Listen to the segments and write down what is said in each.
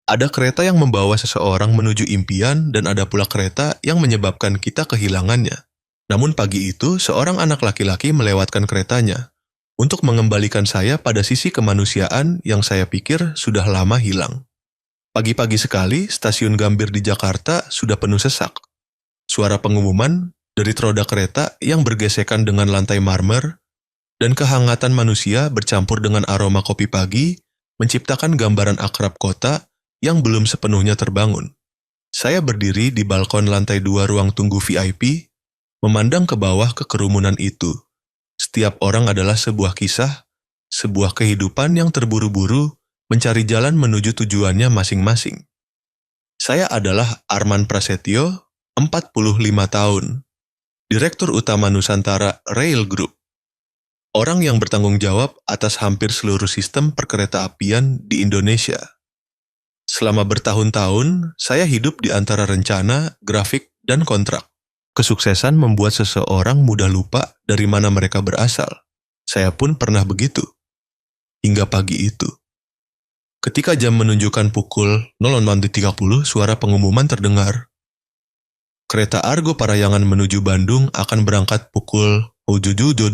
Ada kereta yang membawa seseorang menuju impian dan ada pula kereta yang menyebabkan kita kehilangannya. Namun pagi itu, seorang anak laki-laki melewatkan keretanya untuk mengembalikan saya pada sisi kemanusiaan yang saya pikir sudah lama hilang. Pagi-pagi sekali, stasiun Gambir di Jakarta sudah penuh sesak. Suara pengumuman dari roda kereta yang bergesekan dengan lantai marmer dan kehangatan manusia bercampur dengan aroma kopi pagi menciptakan gambaran akrab kota yang belum sepenuhnya terbangun. Saya berdiri di balkon lantai 2 ruang tunggu VIP, memandang ke bawah ke kerumunan itu. Setiap orang adalah sebuah kisah, sebuah kehidupan yang terburu-buru mencari jalan menuju tujuannya masing-masing. Saya adalah Arman Prasetyo, 45 tahun, Direktur Utama Nusantara Rail Group. Orang yang bertanggung jawab atas hampir seluruh sistem perkeretaapian di Indonesia. Selama bertahun-tahun, saya hidup di antara rencana, grafik, dan kontrak. Kesuksesan membuat seseorang mudah lupa dari mana mereka berasal. Saya pun pernah begitu. Hingga pagi itu. Ketika jam menunjukkan pukul 06.30, suara pengumuman terdengar. Kereta Argo Parayangan menuju Bandung akan berangkat pukul 07.25.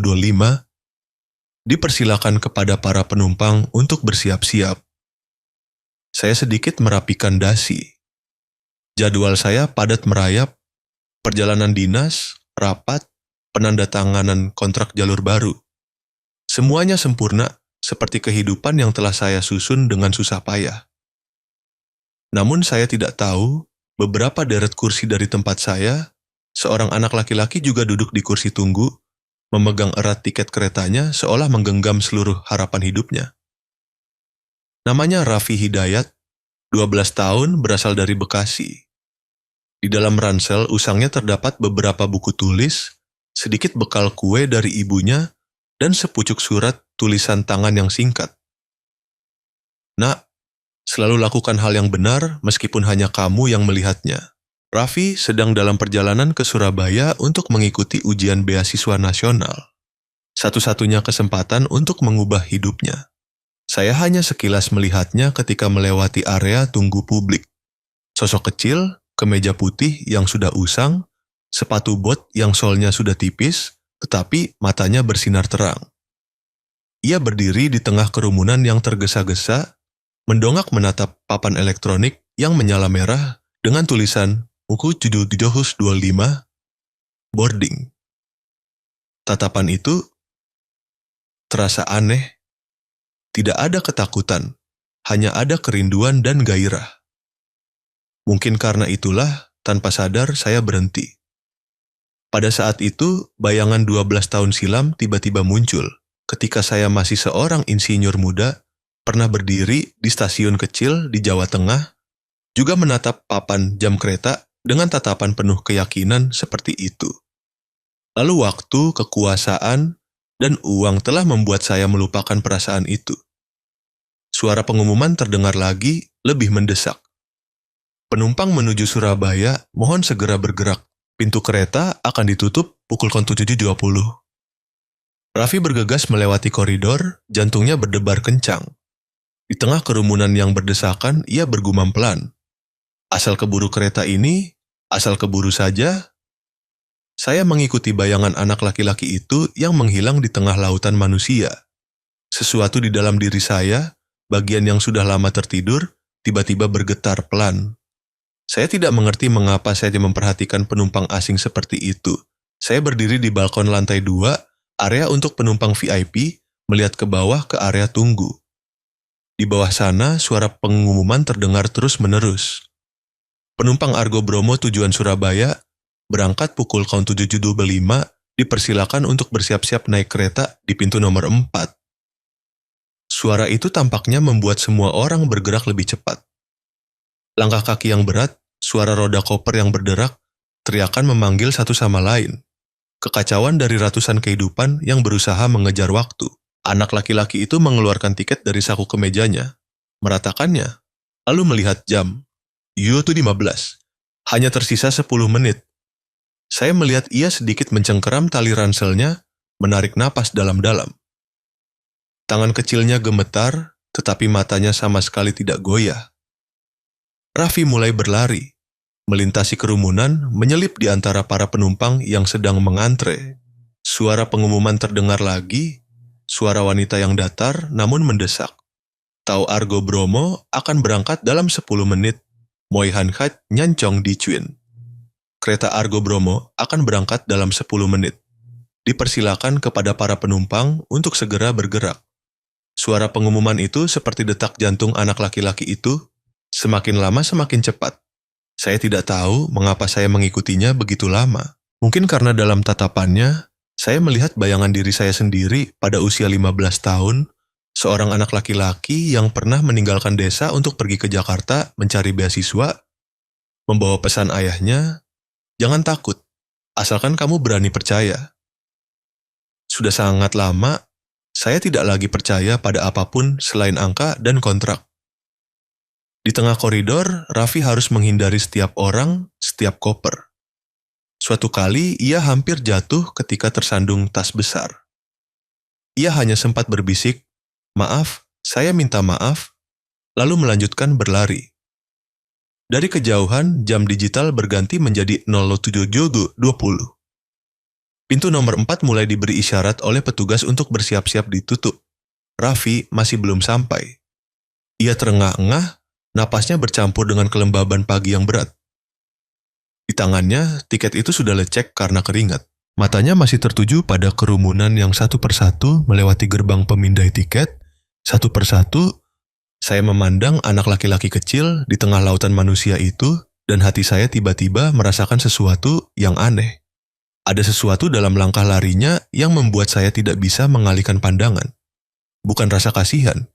Dipersilakan kepada para penumpang untuk bersiap-siap. Saya sedikit merapikan dasi. Jadwal saya padat merayap, perjalanan dinas, rapat, penandatanganan kontrak jalur baru. Semuanya sempurna, seperti kehidupan yang telah saya susun dengan susah payah. Namun saya tidak tahu, beberapa deret kursi dari tempat saya, seorang anak laki-laki juga duduk di kursi tunggu, memegang erat tiket keretanya seolah menggenggam seluruh harapan hidupnya. Namanya Raffi Hidayat, 12 tahun, berasal dari Bekasi. Di dalam ransel usangnya terdapat beberapa buku tulis, sedikit bekal kue dari ibunya, dan sepucuk surat tulisan tangan yang singkat. Nak, selalu lakukan hal yang benar meskipun hanya kamu yang melihatnya. Raffi sedang dalam perjalanan ke Surabaya untuk mengikuti ujian beasiswa nasional. Satu-satunya kesempatan untuk mengubah hidupnya. Saya hanya sekilas melihatnya ketika melewati area tunggu publik. Sosok kecil, kemeja putih yang sudah usang, sepatu bot yang solnya sudah tipis, tetapi matanya bersinar terang. Ia berdiri di tengah kerumunan yang tergesa-gesa, mendongak menatap papan elektronik yang menyala merah dengan tulisan Uku 725 boarding. Tatapan itu terasa aneh. Tidak ada ketakutan, hanya ada kerinduan dan gairah. Mungkin karena itulah, tanpa sadar saya berhenti. Pada saat itu, bayangan 12 tahun silam tiba-tiba muncul, ketika saya masih seorang insinyur muda, pernah berdiri di stasiun kecil di Jawa Tengah, juga menatap papan jam kereta dengan tatapan penuh keyakinan seperti itu. Lalu waktu, kekuasaan, dan uang telah membuat saya melupakan perasaan itu. Suara pengumuman terdengar lagi, lebih mendesak. Penumpang menuju Surabaya, mohon segera bergerak. Pintu kereta akan ditutup pukul 07.20. Raffi bergegas melewati koridor, jantungnya berdebar kencang. Di tengah kerumunan yang berdesakan, ia bergumam pelan. Asal keburu kereta ini, asal keburu saja. Saya mengikuti bayangan anak laki-laki itu yang menghilang di tengah lautan manusia. Sesuatu di dalam diri saya, bagian yang sudah lama tertidur, tiba-tiba bergetar pelan. Saya tidak mengerti mengapa saya memperhatikan penumpang asing seperti itu. Saya berdiri di balkon lantai 2, area untuk penumpang VIP, melihat ke bawah ke area tunggu. Di bawah sana, suara pengumuman terdengar terus-menerus. Penumpang Argo Bromo tujuan Surabaya, berangkat pukul 07.25, dipersilakan untuk bersiap-siap naik kereta di pintu nomor 4. Suara itu tampaknya membuat semua orang bergerak lebih cepat. Langkah kaki yang berat, suara roda koper yang berderak, teriakan memanggil satu sama lain. Kekacauan dari ratusan kehidupan yang berusaha mengejar waktu. Anak laki-laki itu mengeluarkan tiket dari saku kemejanya, meratakannya, lalu melihat jam. Yutu 15. Hanya tersisa 10 menit. Saya melihat ia sedikit mencengkeram tali ranselnya, menarik napas dalam-dalam. Tangan kecilnya gemetar, tetapi matanya sama sekali tidak goyah. Raffi mulai berlari, melintasi kerumunan, menyelip di antara para penumpang yang sedang mengantre. Suara pengumuman terdengar lagi, suara wanita yang datar namun mendesak. Tàu Argo Bromo akan berangkat dalam 10 menit. Moi Han Khat nyancong di Chuin. Kereta Argo Bromo akan berangkat dalam 10 menit. Dipersilakan kepada para penumpang untuk segera bergerak. Suara pengumuman itu seperti detak jantung anak laki-laki itu, semakin lama semakin cepat. Saya tidak tahu mengapa saya mengikutinya begitu lama. Mungkin karena dalam tatapannya, saya melihat bayangan diri saya sendiri pada usia 15 tahun, seorang anak laki-laki yang pernah meninggalkan desa untuk pergi ke Jakarta mencari beasiswa, membawa pesan ayahnya, "Jangan takut, asalkan kamu berani percaya." Sudah sangat lama, saya tidak lagi percaya pada apapun selain angka dan kontrak. Di tengah koridor, Raffi harus menghindari setiap orang, setiap koper. Suatu kali, ia hampir jatuh ketika tersandung tas besar. Ia hanya sempat berbisik, "Maaf, saya minta maaf," lalu melanjutkan berlari. Dari kejauhan, jam digital berganti menjadi 07.20. Pintu nomor 4 mulai diberi isyarat oleh petugas untuk bersiap-siap ditutup. Raffi masih belum sampai. Ia terengah-engah, napasnya bercampur dengan kelembaban pagi yang berat. Di tangannya, tiket itu sudah lecek karena keringat. Matanya masih tertuju pada kerumunan yang satu persatu melewati gerbang pemindai tiket. Satu persatu, saya memandang anak laki-laki kecil di tengah lautan manusia itu, dan hati saya tiba-tiba merasakan sesuatu yang aneh. Ada sesuatu dalam langkah larinya yang membuat saya tidak bisa mengalihkan pandangan. Bukan rasa kasihan,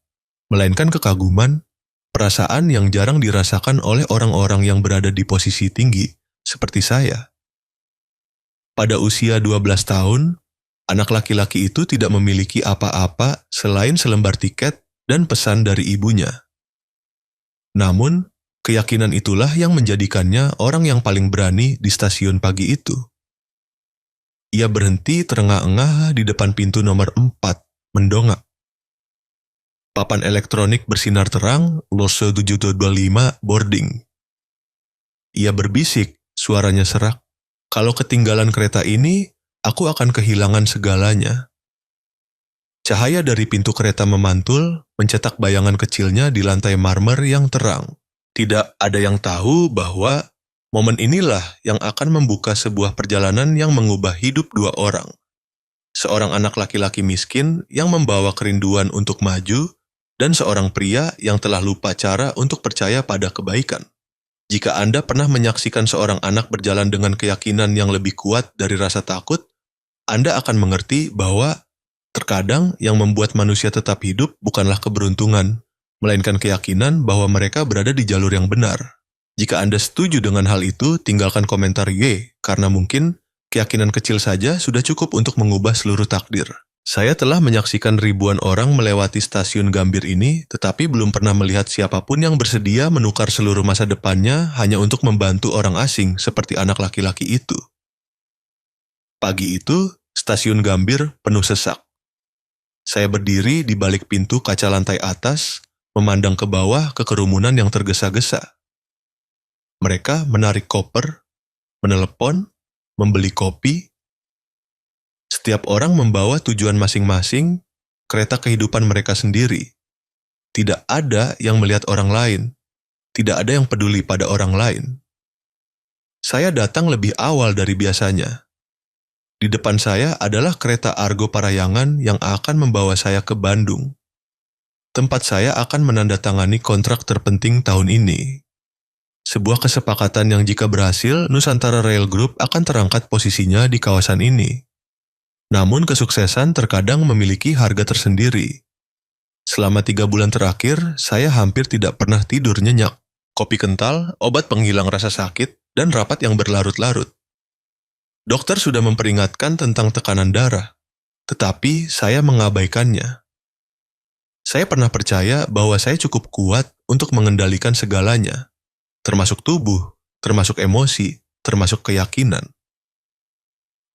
melainkan kekaguman, perasaan yang jarang dirasakan oleh orang-orang yang berada di posisi tinggi, seperti saya. Pada usia 12 tahun, anak laki-laki itu tidak memiliki apa-apa selain selembar tiket dan pesan dari ibunya. Namun, keyakinan itulah yang menjadikannya orang yang paling berani di stasiun pagi itu. Ia berhenti terengah-engah di depan pintu nomor 4, mendongak. Papan elektronik bersinar terang, Lose 725 boarding. Ia berbisik, suaranya serak. "Kalau ketinggalan kereta ini, aku akan kehilangan segalanya." Cahaya dari pintu kereta memantul, mencetak bayangan kecilnya di lantai marmer yang terang. Tidak ada yang tahu bahwa momen inilah yang akan membuka sebuah perjalanan yang mengubah hidup dua orang. Seorang anak laki-laki miskin yang membawa kerinduan untuk maju, dan seorang pria yang telah lupa cara untuk percaya pada kebaikan. Jika Anda pernah menyaksikan seorang anak berjalan dengan keyakinan yang lebih kuat dari rasa takut, Anda akan mengerti bahwa terkadang yang membuat manusia tetap hidup bukanlah keberuntungan, melainkan keyakinan bahwa mereka berada di jalur yang benar. Jika Anda setuju dengan hal itu, tinggalkan komentar Y, karena mungkin keyakinan kecil saja sudah cukup untuk mengubah seluruh takdir. Saya telah menyaksikan ribuan orang melewati stasiun Gambir ini, tetapi belum pernah melihat siapapun yang bersedia menukar seluruh masa depannya hanya untuk membantu orang asing seperti anak laki-laki itu. Pagi itu, stasiun Gambir penuh sesak. Saya berdiri di balik pintu kaca lantai atas, memandang ke bawah ke kerumunan yang tergesa-gesa. Mereka menarik koper, menelepon, membeli kopi. Setiap orang membawa tujuan masing-masing, kereta kehidupan mereka sendiri. Tidak ada yang melihat orang lain. Tidak ada yang peduli pada orang lain. Saya datang lebih awal dari biasanya. Di depan saya adalah kereta Argo Parayangan yang akan membawa saya ke Bandung. Tempat saya akan menandatangani kontrak terpenting tahun ini. Sebuah kesepakatan yang jika berhasil, Nusantara Rail Group akan terangkat posisinya di kawasan ini. Namun kesuksesan terkadang memiliki harga tersendiri. Selama 3 bulan terakhir, saya hampir tidak pernah tidur nyenyak. Kopi kental, obat penghilang rasa sakit, dan rapat yang berlarut-larut. Dokter sudah memperingatkan tentang tekanan darah, tetapi saya mengabaikannya. Saya pernah percaya bahwa saya cukup kuat untuk mengendalikan segalanya, termasuk tubuh, termasuk emosi, termasuk keyakinan.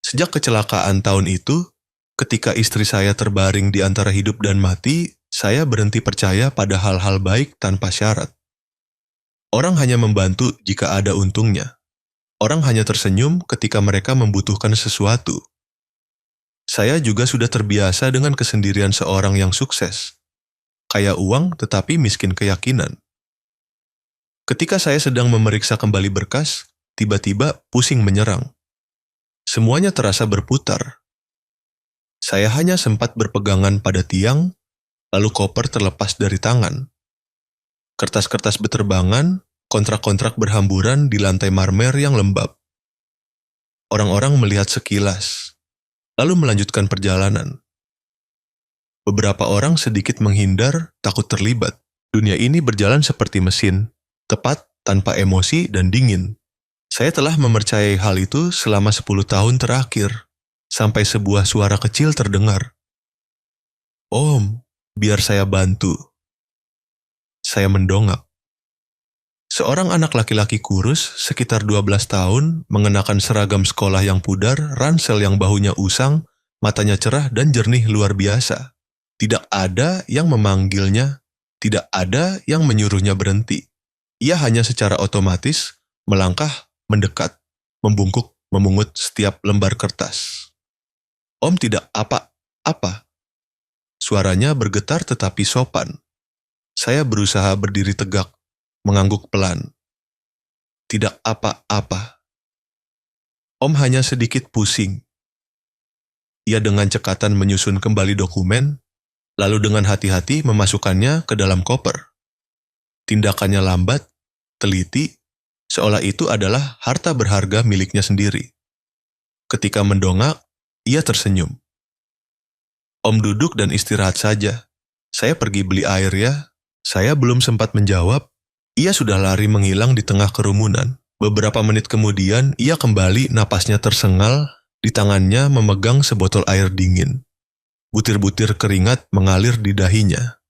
Sejak kecelakaan tahun itu, ketika istri saya terbaring di antara hidup dan mati, saya berhenti percaya pada hal-hal baik tanpa syarat. Orang hanya membantu jika ada untungnya. Orang hanya tersenyum ketika mereka membutuhkan sesuatu. Saya juga sudah terbiasa dengan kesendirian seorang yang sukses. Kaya uang tetapi miskin keyakinan. Ketika saya sedang memeriksa kembali berkas, tiba-tiba pusing menyerang. Semuanya terasa berputar. Saya hanya sempat berpegangan pada tiang, lalu koper terlepas dari tangan. Kertas-kertas beterbangan, kontrak-kontrak berhamburan di lantai marmer yang lembab. Orang-orang melihat sekilas, lalu melanjutkan perjalanan. Beberapa orang sedikit menghindar, takut terlibat. Dunia ini berjalan seperti mesin, tepat, tanpa emosi dan dingin. Saya telah mempercayai hal itu selama 10 tahun terakhir, sampai sebuah suara kecil terdengar. Om, biar saya bantu. Saya mendongak. Seorang anak laki-laki kurus, sekitar 12 tahun, mengenakan seragam sekolah yang pudar, ransel yang bahunya usang, matanya cerah dan jernih luar biasa. Tidak ada yang memanggilnya, tidak ada yang menyuruhnya berhenti. Ia hanya secara otomatis melangkah, mendekat, membungkuk, memungut setiap lembar kertas. Om tidak apa-apa. Suaranya bergetar tetapi sopan. Saya berusaha berdiri tegak, mengangguk pelan. Tidak apa-apa. Om hanya sedikit pusing. Ia dengan cekatan menyusun kembali dokumen, lalu dengan hati-hati memasukkannya ke dalam koper. Tindakannya lambat, teliti, seolah itu adalah harta berharga miliknya sendiri. Ketika mendongak, ia tersenyum. Om duduk dan istirahat saja. Saya pergi beli air ya. Saya belum sempat menjawab, ia sudah lari menghilang di tengah kerumunan. Beberapa menit kemudian, ia kembali, napasnya tersengal, di tangannya memegang sebotol air dingin. Butir-butir keringat mengalir di dahinya.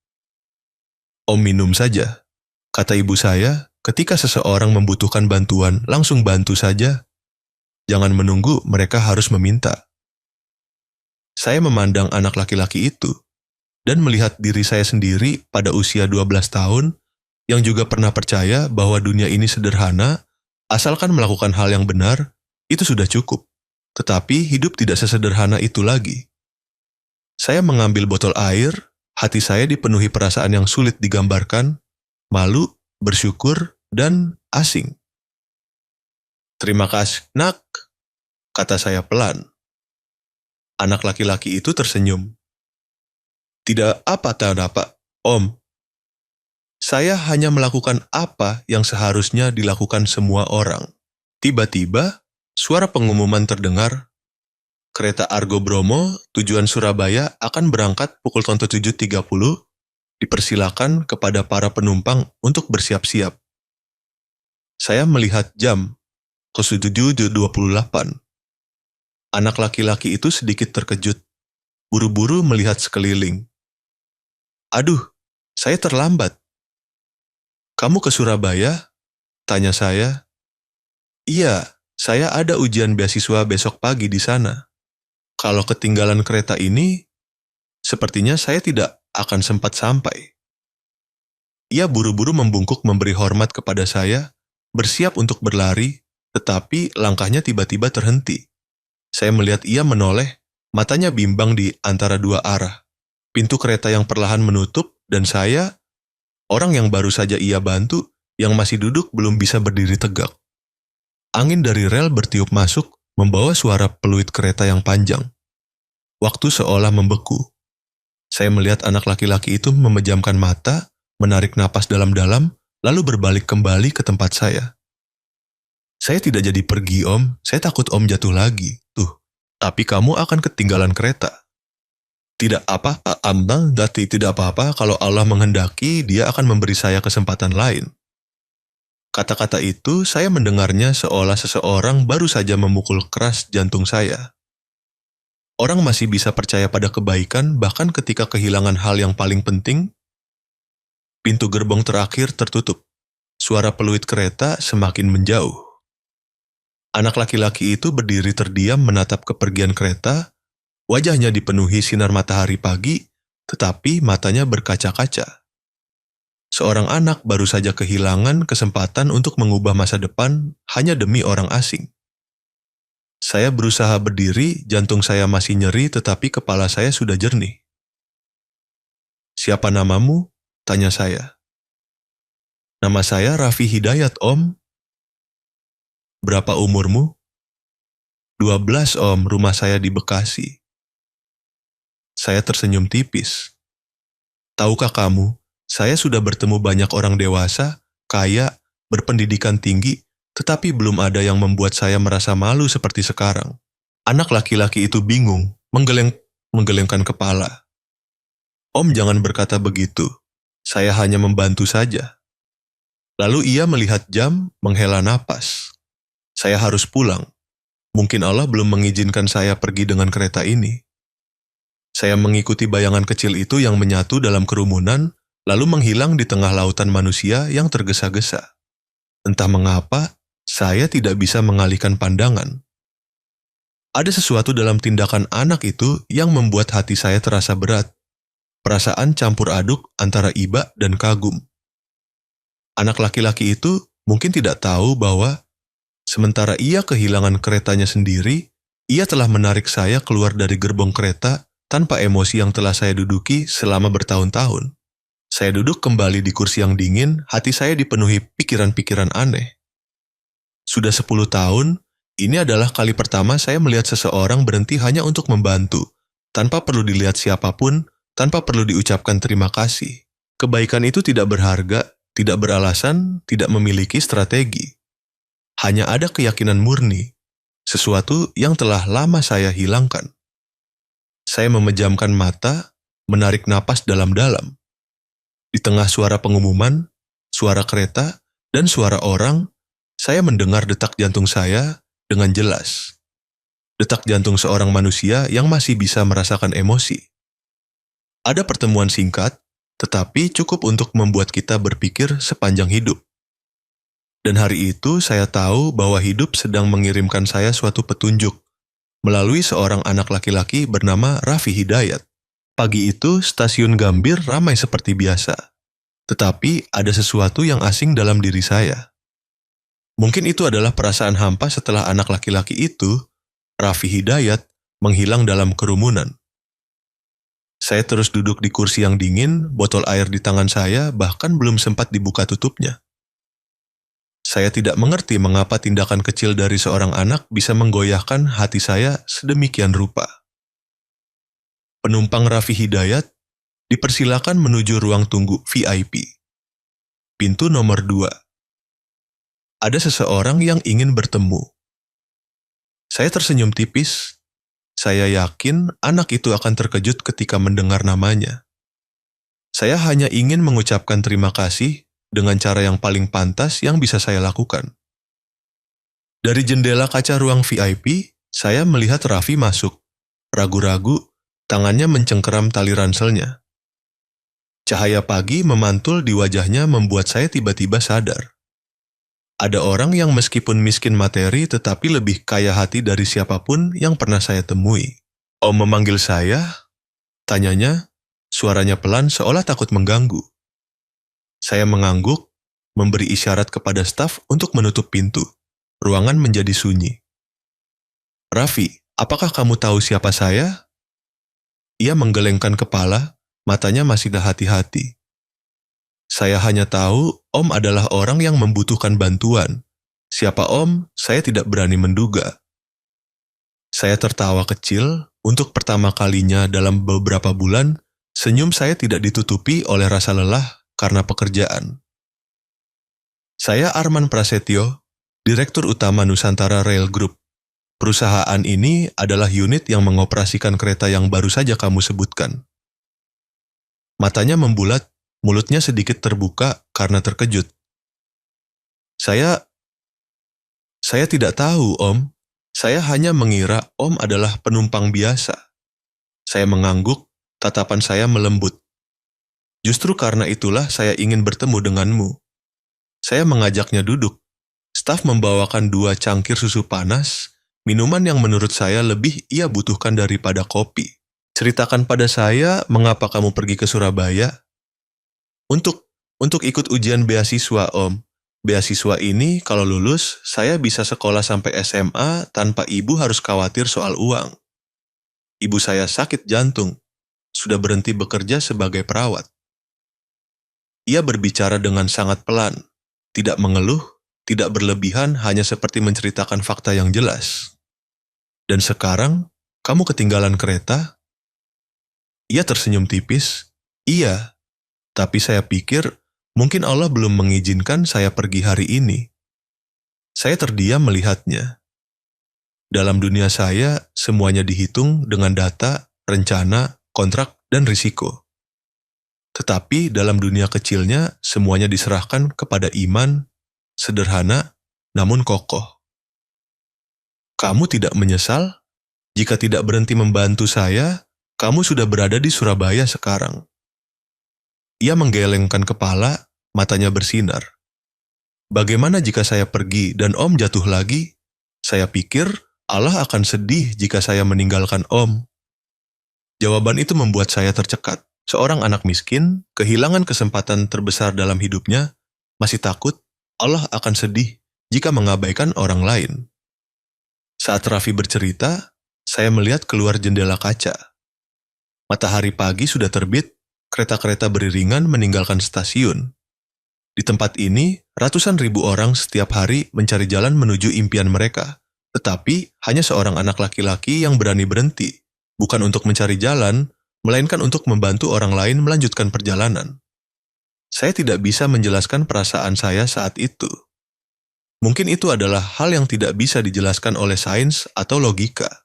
Om minum saja, kata ibu saya, ketika seseorang membutuhkan bantuan, langsung bantu saja. Jangan menunggu mereka harus meminta. Saya memandang anak laki-laki itu, dan melihat diri saya sendiri pada usia 12 tahun, yang juga pernah percaya bahwa dunia ini sederhana, asalkan melakukan hal yang benar, itu sudah cukup. Tetapi hidup tidak sesederhana itu lagi. Saya mengambil botol air, hati saya dipenuhi perasaan yang sulit digambarkan, malu, bersyukur, dan asing. Terima kasih, nak, kata saya pelan. Anak laki-laki itu tersenyum. Tidak apa-apa, Om. Saya hanya melakukan apa yang seharusnya dilakukan semua orang. Tiba-tiba, suara pengumuman terdengar. Kereta Argo Bromo, tujuan Surabaya akan berangkat pukul 7.30. Dipersilakan kepada para penumpang untuk bersiap-siap. Saya melihat jam, 7.28. Anak laki-laki itu sedikit terkejut. Buru-buru melihat sekeliling. Aduh, saya terlambat. Kamu ke Surabaya? Tanya saya. Iya, saya ada ujian beasiswa besok pagi di sana. Kalau ketinggalan kereta ini, sepertinya saya tidak akan sempat sampai. Ia buru-buru membungkuk memberi hormat kepada saya, bersiap untuk berlari, tetapi langkahnya tiba-tiba terhenti. Saya melihat ia menoleh, matanya bimbang di antara dua arah. Pintu kereta yang perlahan menutup, dan saya, orang yang baru saja ia bantu, yang masih duduk belum bisa berdiri tegak. Angin dari rel bertiup masuk, membawa suara peluit kereta yang panjang. Waktu seolah membeku. Saya melihat anak laki-laki itu memejamkan mata, menarik napas dalam-dalam, lalu berbalik kembali ke tempat saya. Saya tidak jadi pergi, Om. Saya takut Om jatuh lagi. Tuh, tapi kamu akan ketinggalan kereta. Tidak apa-apa, Ambang, Dati, tidak apa-apa kalau Allah menghendaki dia akan memberi saya kesempatan lain. Kata-kata itu saya mendengarnya seolah seseorang baru saja memukul keras jantung saya. Orang masih bisa percaya pada kebaikan bahkan ketika kehilangan hal yang paling penting. Pintu gerbong terakhir tertutup. Suara peluit kereta semakin menjauh. Anak laki-laki itu berdiri terdiam menatap kepergian kereta. Wajahnya dipenuhi sinar matahari pagi, tetapi matanya berkaca-kaca. Seorang anak baru saja kehilangan kesempatan untuk mengubah masa depan hanya demi orang asing. Saya berusaha berdiri, jantung saya masih nyeri tetapi kepala saya sudah jernih. "Siapa namamu?" tanya saya. "Nama saya Raffi Hidayat, Om." "Berapa umurmu?" 12, Om, rumah saya di Bekasi." Saya tersenyum tipis. "Tahukah kamu, saya sudah bertemu banyak orang dewasa, kaya, berpendidikan tinggi, tetapi belum ada yang membuat saya merasa malu seperti sekarang." Anak laki-laki itu bingung, menggelengkan kepala. "Om, jangan berkata begitu. Saya hanya membantu saja." Lalu ia melihat jam, menghela napas. "Saya harus pulang. Mungkin Allah belum mengizinkan saya pergi dengan kereta ini." Saya mengikuti bayangan kecil itu yang menyatu dalam kerumunan, lalu menghilang di tengah lautan manusia yang tergesa-gesa. Entah mengapa, saya tidak bisa mengalihkan pandangan. Ada sesuatu dalam tindakan anak itu yang membuat hati saya terasa berat. Perasaan campur aduk antara iba dan kagum. Anak laki-laki itu mungkin tidak tahu bahwa sementara ia kehilangan keretanya sendiri, ia telah menarik saya keluar dari gerbong kereta tanpa emosi yang telah saya duduki selama bertahun-tahun. Saya duduk kembali di kursi yang dingin, hati saya dipenuhi pikiran-pikiran aneh. Sudah 10 tahun, ini adalah kali pertama saya melihat seseorang berhenti hanya untuk membantu, tanpa perlu dilihat siapapun, tanpa perlu diucapkan terima kasih. Kebaikan itu tidak berharga, tidak beralasan, tidak memiliki strategi. Hanya ada keyakinan murni, sesuatu yang telah lama saya hilangkan. Saya memejamkan mata, menarik napas dalam-dalam. Di tengah suara pengumuman, suara kereta, dan suara orang, saya mendengar detak jantung saya dengan jelas. Detak jantung seorang manusia yang masih bisa merasakan emosi. Ada pertemuan singkat, tetapi cukup untuk membuat kita berpikir sepanjang hidup. Dan hari itu saya tahu bahwa hidup sedang mengirimkan saya suatu petunjuk melalui seorang anak laki-laki bernama Raffi Hidayat. Pagi itu stasiun Gambir ramai seperti biasa. Tetapi ada sesuatu yang asing dalam diri saya. Mungkin itu adalah perasaan hampa setelah anak laki-laki itu, Raffi Hidayat, menghilang dalam kerumunan. Saya terus duduk di kursi yang dingin, botol air di tangan saya bahkan belum sempat dibuka tutupnya. Saya tidak mengerti mengapa tindakan kecil dari seorang anak bisa menggoyahkan hati saya sedemikian rupa. Penumpang Raffi Hidayat dipersilakan menuju ruang tunggu VIP. Pintu nomor 2. Ada seseorang yang ingin bertemu. Saya tersenyum tipis. Saya yakin anak itu akan terkejut ketika mendengar namanya. Saya hanya ingin mengucapkan terima kasih dengan cara yang paling pantas yang bisa saya lakukan. Dari jendela kaca ruang VIP, saya melihat Raffi masuk. Ragu-ragu, tangannya mencengkeram tali ranselnya. Cahaya pagi memantul di wajahnya membuat saya tiba-tiba sadar. Ada orang yang meskipun miskin materi tetapi lebih kaya hati dari siapapun yang pernah saya temui. "Om memanggil saya?" tanyanya, suaranya pelan seolah takut mengganggu. Saya mengangguk, memberi isyarat kepada staf untuk menutup pintu. Ruangan menjadi sunyi. "Raffi, apakah kamu tahu siapa saya?" Ia menggelengkan kepala, matanya masih dah hati-hati. "Saya hanya tahu Om adalah orang yang membutuhkan bantuan. Siapa Om, saya tidak berani menduga." Saya tertawa kecil. Untuk pertama kalinya dalam beberapa bulan, senyum saya tidak ditutupi oleh rasa lelah karena pekerjaan. "Saya Arman Prasetyo, Direktur Utama Nusantara Rail Group. Perusahaan ini adalah unit yang mengoperasikan kereta yang baru saja kamu sebutkan." Matanya membulat, mulutnya sedikit terbuka karena terkejut. Saya tidak tahu, Om. Saya hanya mengira Om adalah penumpang biasa." Saya mengangguk, tatapan saya melembut. "Justru karena itulah saya ingin bertemu denganmu." Saya mengajaknya duduk. Staf membawakan 2 cangkir susu panas, minuman yang menurut saya lebih ia butuhkan daripada kopi. "Ceritakan pada saya mengapa kamu pergi ke Surabaya." Untuk Untuk ikut ujian beasiswa, Om. Beasiswa ini kalau lulus, saya bisa sekolah sampai SMA tanpa ibu harus khawatir soal uang. Ibu saya sakit jantung, sudah berhenti bekerja sebagai perawat. Ia berbicara dengan sangat pelan, tidak mengeluh, tidak berlebihan, hanya seperti menceritakan fakta yang jelas. Dan sekarang, kamu ketinggalan kereta? Ia tersenyum tipis. Iya, tapi saya pikir mungkin Allah belum mengizinkan saya pergi hari ini. Saya terdiam melihatnya. Dalam dunia saya, semuanya dihitung dengan data, rencana, kontrak, dan risiko. Tetapi dalam dunia kecilnya, semuanya diserahkan kepada iman, sederhana, namun kokoh. Kamu tidak menyesal? Jika tidak berhenti membantu saya, kamu sudah berada di Surabaya sekarang. Ia menggelengkan kepala, matanya bersinar. Bagaimana jika saya pergi dan Om jatuh lagi? Saya pikir Allah akan sedih jika saya meninggalkan Om. Jawaban itu membuat saya tercekat. Seorang anak miskin, kehilangan kesempatan terbesar dalam hidupnya, masih takut Allah akan sedih jika mengabaikan orang lain. Saat Raffi bercerita, saya melihat keluar jendela kaca. Matahari pagi sudah terbit, kereta-kereta beriringan meninggalkan stasiun. Di tempat ini, ratusan ribu orang setiap hari mencari jalan menuju impian mereka. Tetapi, hanya seorang anak laki-laki yang berani berhenti, bukan untuk mencari jalan, melainkan untuk membantu orang lain melanjutkan perjalanan. Saya tidak bisa menjelaskan perasaan saya saat itu. Mungkin itu adalah hal yang tidak bisa dijelaskan oleh sains atau logika.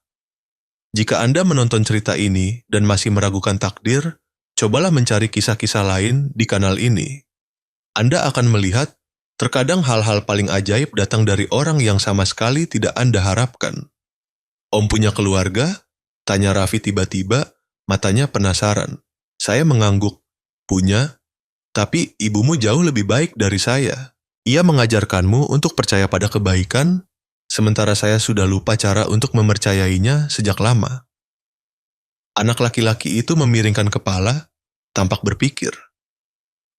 Jika Anda menonton cerita ini dan masih meragukan takdir, cobalah mencari kisah-kisah lain di kanal ini. Anda akan melihat terkadang hal-hal paling ajaib datang dari orang yang sama sekali tidak Anda harapkan. Om punya keluarga? Tanya Raffi tiba-tiba, matanya penasaran. Saya mengangguk. Punya? Tapi ibumu jauh lebih baik dari saya. Ia mengajarkanmu untuk percaya pada kebaikan, sementara saya sudah lupa cara untuk mempercayainya sejak lama. Anak laki-laki itu memiringkan kepala, tampak berpikir.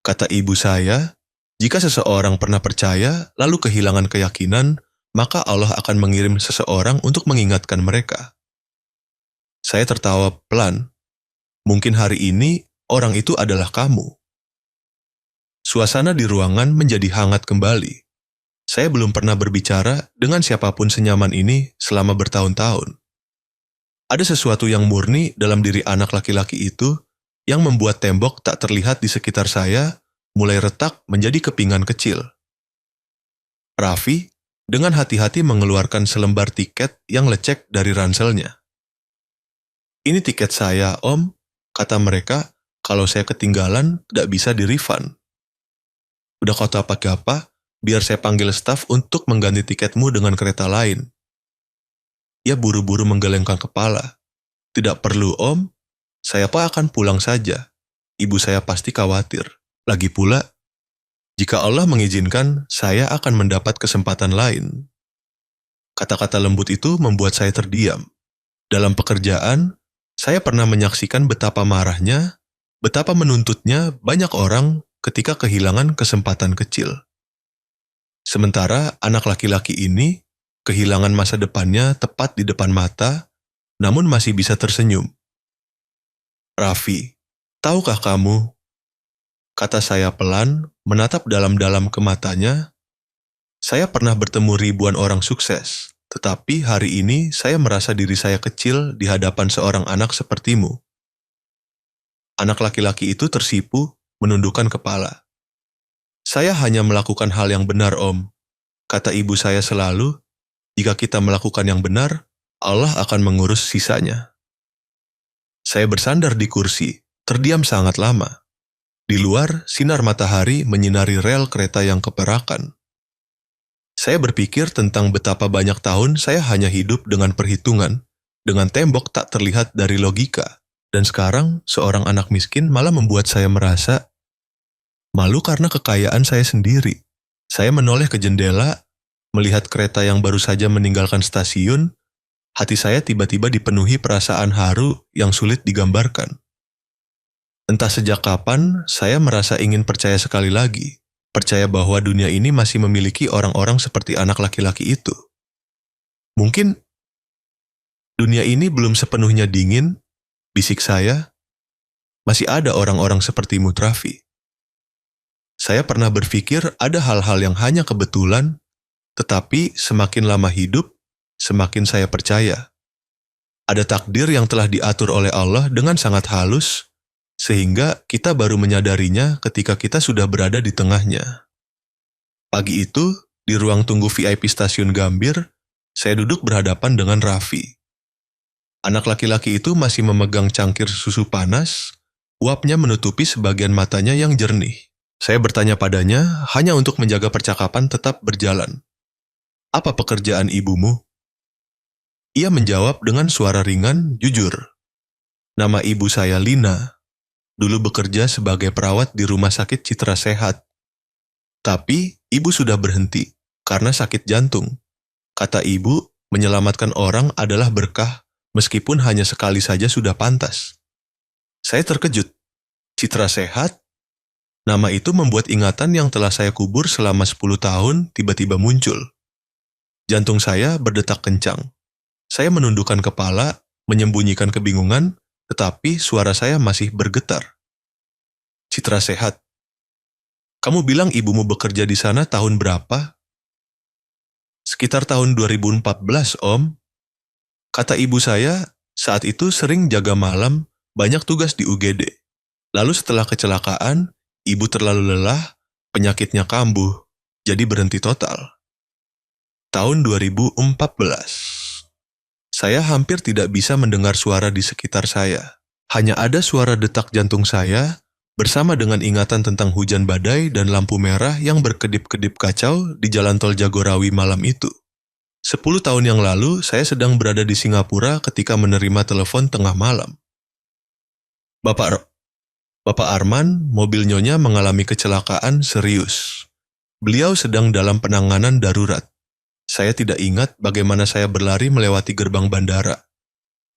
Kata ibu saya, jika seseorang pernah percaya lalu kehilangan keyakinan, maka Allah akan mengirim seseorang untuk mengingatkan mereka. Saya tertawa pelan. Mungkin hari ini orang itu adalah kamu. Suasana di ruangan menjadi hangat kembali. Saya belum pernah berbicara dengan siapapun senyaman ini selama bertahun-tahun. Ada sesuatu yang murni dalam diri anak laki-laki itu yang membuat tembok tak terlihat di sekitar saya mulai retak menjadi kepingan kecil. Raffi dengan hati-hati mengeluarkan selembar tiket yang lecek dari ranselnya. Ini tiket saya, Om, kata mereka, kalau saya ketinggalan tidak bisa di-refund. Udah kau tahu pakai apa? Biar saya panggil staf untuk mengganti tiketmu dengan kereta lain. Ia buru-buru menggelengkan kepala. Tidak perlu, Om. Saya akan pulang saja. Ibu saya pasti khawatir. Lagi pula, jika Allah mengizinkan, saya akan mendapat kesempatan lain. Kata-kata lembut itu membuat saya terdiam. Dalam pekerjaan, saya pernah menyaksikan betapa marahnya, betapa menuntutnya banyak orang ketika kehilangan kesempatan kecil. Sementara anak laki-laki ini kehilangan masa depannya tepat di depan mata, namun masih bisa tersenyum. Raffi, tahukah kamu? Kata saya pelan, menatap dalam-dalam ke matanya. Saya pernah bertemu ribuan orang sukses, tetapi hari ini saya merasa diri saya kecil di hadapan seorang anak sepertimu. Anak laki-laki itu tersipu, menundukkan kepala. Saya hanya melakukan hal yang benar, Om. Kata ibu saya selalu, jika kita melakukan yang benar, Allah akan mengurus sisanya. Saya bersandar di kursi, terdiam sangat lama. Di luar, sinar matahari menyinari rel kereta yang keperakan. Saya berpikir tentang betapa banyak tahun saya hanya hidup dengan perhitungan, dengan tembok tak terlihat dari logika. Dan sekarang, seorang anak miskin malah membuat saya merasa malu karena kekayaan saya sendiri. Saya menoleh ke jendela, melihat kereta yang baru saja meninggalkan stasiun. Hati saya tiba-tiba dipenuhi perasaan haru yang sulit digambarkan. Entah sejak kapan, saya merasa ingin percaya sekali lagi. Percaya bahwa dunia ini masih memiliki orang-orang seperti anak laki-laki itu. Mungkin dunia ini belum sepenuhnya dingin, bisik saya. Masih ada orang-orang sepertimu, Raffi. Saya pernah berpikir ada hal-hal yang hanya kebetulan, tetapi semakin lama hidup, semakin saya percaya. Ada takdir yang telah diatur oleh Allah dengan sangat halus, sehingga kita baru menyadarinya ketika kita sudah berada di tengahnya. Pagi itu, di ruang tunggu VIP stasiun Gambir, saya duduk berhadapan dengan Raffi. Anak laki-laki itu masih memegang cangkir susu panas, uapnya menutupi sebagian matanya yang jernih. Saya bertanya padanya hanya untuk menjaga percakapan tetap berjalan. Apa pekerjaan ibumu? Ia menjawab dengan suara ringan, jujur. Nama ibu saya Lina. Dulu bekerja sebagai perawat di rumah sakit Citra Sehat. Tapi ibu sudah berhenti karena sakit jantung. Kata ibu, menyelamatkan orang adalah berkah meskipun hanya sekali saja sudah pantas. Saya terkejut. Citra Sehat? Nama itu membuat ingatan yang telah saya kubur selama 10 tahun tiba-tiba muncul. Jantung saya berdetak kencang. Saya menundukkan kepala, menyembunyikan kebingungan, tetapi suara saya masih bergetar. Citra Sehat. Kamu bilang ibumu bekerja di sana tahun berapa? Sekitar tahun 2014, Om. Kata ibu saya, saat itu sering jaga malam, banyak tugas di UGD. Lalu setelah kecelakaan, ibu terlalu lelah, penyakitnya kambuh, jadi berhenti total. Tahun 2014. Saya hampir tidak bisa mendengar suara di sekitar saya. Hanya ada suara detak jantung saya, bersama dengan ingatan tentang hujan badai dan lampu merah yang berkedip-kedip kacau di jalan tol Jagorawi malam itu. 10 tahun yang lalu, saya sedang berada di Singapura ketika menerima telepon tengah malam. Bapak Arman, mobil Nyonya mengalami kecelakaan serius. Beliau sedang dalam penanganan darurat. Saya tidak ingat bagaimana saya berlari melewati gerbang bandara,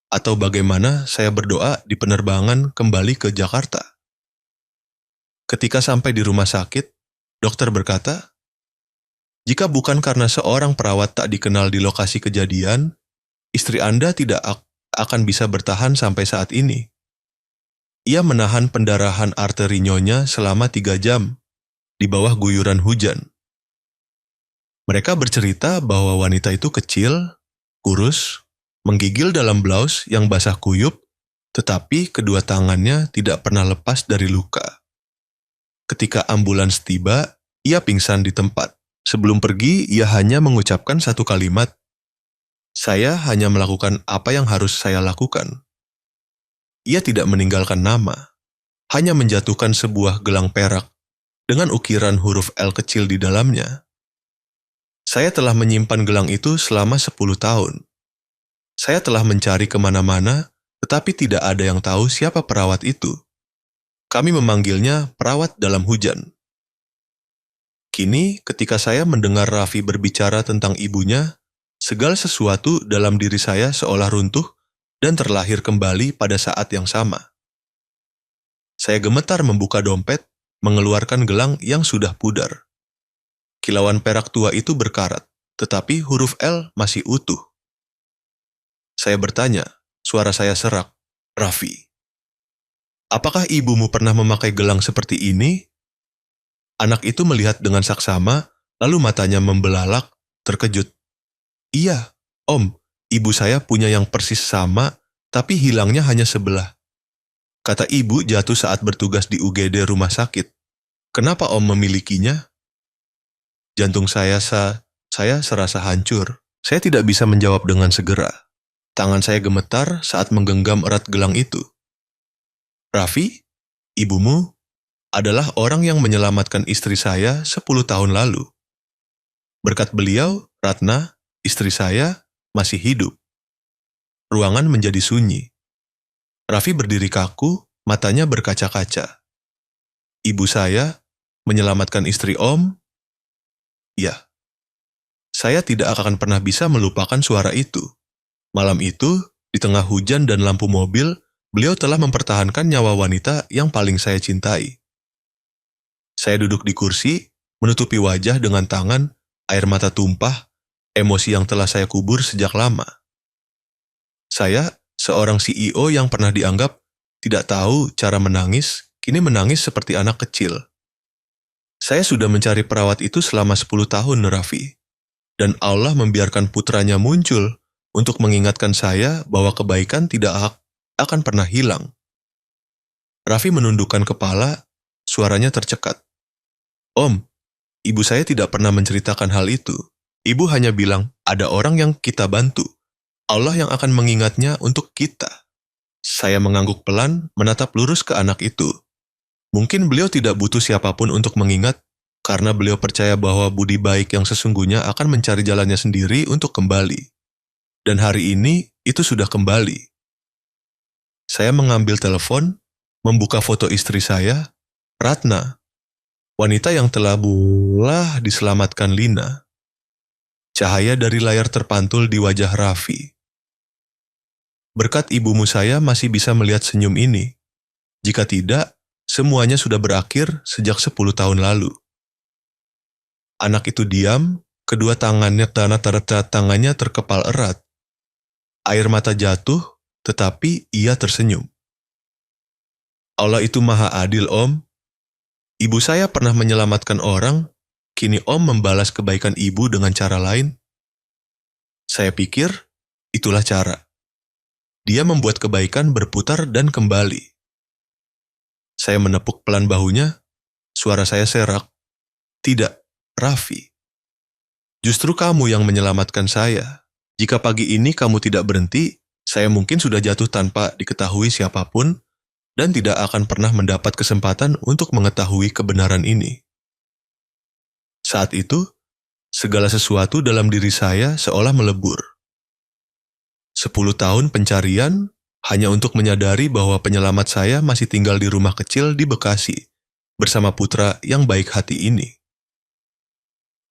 atau bagaimana saya berdoa di penerbangan kembali ke Jakarta. Ketika sampai di rumah sakit, dokter berkata, jika bukan karena seorang perawat tak dikenal di lokasi kejadian, istri Anda tidak akan bisa bertahan sampai saat ini. Ia menahan pendarahan arteri Nyonya selama 3 jam, di bawah guyuran hujan. Mereka bercerita bahwa wanita itu kecil, kurus, menggigil dalam blaus yang basah kuyup, tetapi kedua tangannya tidak pernah lepas dari luka. Ketika ambulans tiba, ia pingsan di tempat. Sebelum pergi, ia hanya mengucapkan satu kalimat, "Saya hanya melakukan apa yang harus saya lakukan." Ia tidak meninggalkan nama, hanya menjatuhkan sebuah gelang perak dengan ukiran huruf L kecil di dalamnya. Saya telah menyimpan gelang itu selama 10 tahun. Saya telah mencari kemana-mana, tetapi tidak ada yang tahu siapa perawat itu. Kami memanggilnya perawat dalam hujan. Kini, ketika saya mendengar Raffi berbicara tentang ibunya, segala sesuatu dalam diri saya seolah runtuh dan terlahir kembali pada saat yang sama. Saya gemetar membuka dompet, mengeluarkan gelang yang sudah pudar. Kilauan perak tua itu berkarat, tetapi huruf L masih utuh. Saya bertanya, suara saya serak, "Raffi, apakah ibumu pernah memakai gelang seperti ini?" Anak itu melihat dengan saksama, lalu matanya membelalak, terkejut. "Iya, Om, ibu saya punya yang persis sama, tapi hilangnya hanya sebelah." Kata ibu jatuh saat bertugas di UGD rumah sakit. "Kenapa Om memilikinya?" Jantung saya serasa hancur. Saya tidak bisa menjawab dengan segera. Tangan saya gemetar saat menggenggam erat gelang itu. "Raffi, ibumu adalah orang yang menyelamatkan istri saya 10 tahun lalu. Berkat beliau, Ratna, istri saya, masih hidup." Ruangan menjadi sunyi. Raffi berdiri kaku, matanya berkaca-kaca. "Ibu saya menyelamatkan istri Om?" "Ya." Saya tidak akan pernah bisa melupakan suara itu. Malam itu, di tengah hujan dan lampu mobil, Beliau telah mempertahankan nyawa wanita yang paling saya cintai. Saya duduk di kursi, menutupi wajah dengan tangan, air mata tumpah, emosi yang telah saya kubur sejak lama. Saya, seorang CEO yang pernah dianggap tidak tahu cara menangis, kini menangis seperti anak kecil. Saya sudah mencari perawat itu selama 10 tahun, Raffi. Dan Allah membiarkan putranya muncul untuk mengingatkan saya bahwa kebaikan tidak akan pernah hilang. Raffi menundukkan kepala, suaranya tercekat. Om, ibu saya tidak pernah menceritakan hal itu. Ibu hanya bilang, ada orang yang kita bantu. Allah yang akan mengingatnya untuk kita. Saya mengangguk pelan, menatap lurus ke anak itu. Mungkin beliau tidak butuh siapapun untuk mengingat, karena beliau percaya bahwa budi baik yang sesungguhnya akan mencari jalannya sendiri untuk kembali. Dan hari ini, itu sudah kembali. Saya mengambil telepon, membuka foto istri saya, Ratna, wanita yang telah diselamatkan Lina. Cahaya dari layar terpantul di wajah Raffi. Berkat ibumu saya masih bisa melihat senyum ini. Jika tidak, semuanya sudah berakhir sejak 10 tahun lalu. Anak itu diam, kedua tangannya tangannya terkepal erat. Air mata jatuh, tetapi ia tersenyum. Allah itu maha adil, Om. Ibu saya pernah menyelamatkan orang, kini Om membalas kebaikan ibu dengan cara lain. Saya pikir, itulah cara. Dia membuat kebaikan berputar dan kembali. Saya menepuk pelan bahunya, suara saya serak. Tidak, Raffi. Justru kamu yang menyelamatkan saya. Jika pagi ini kamu tidak berhenti, saya mungkin sudah jatuh tanpa diketahui siapapun dan tidak akan pernah mendapat kesempatan untuk mengetahui kebenaran ini. Saat itu, segala sesuatu dalam diri saya seolah melebur. 10 tahun pencarian hanya untuk menyadari bahwa penyelamat saya masih tinggal di rumah kecil di Bekasi bersama putra yang baik hati ini.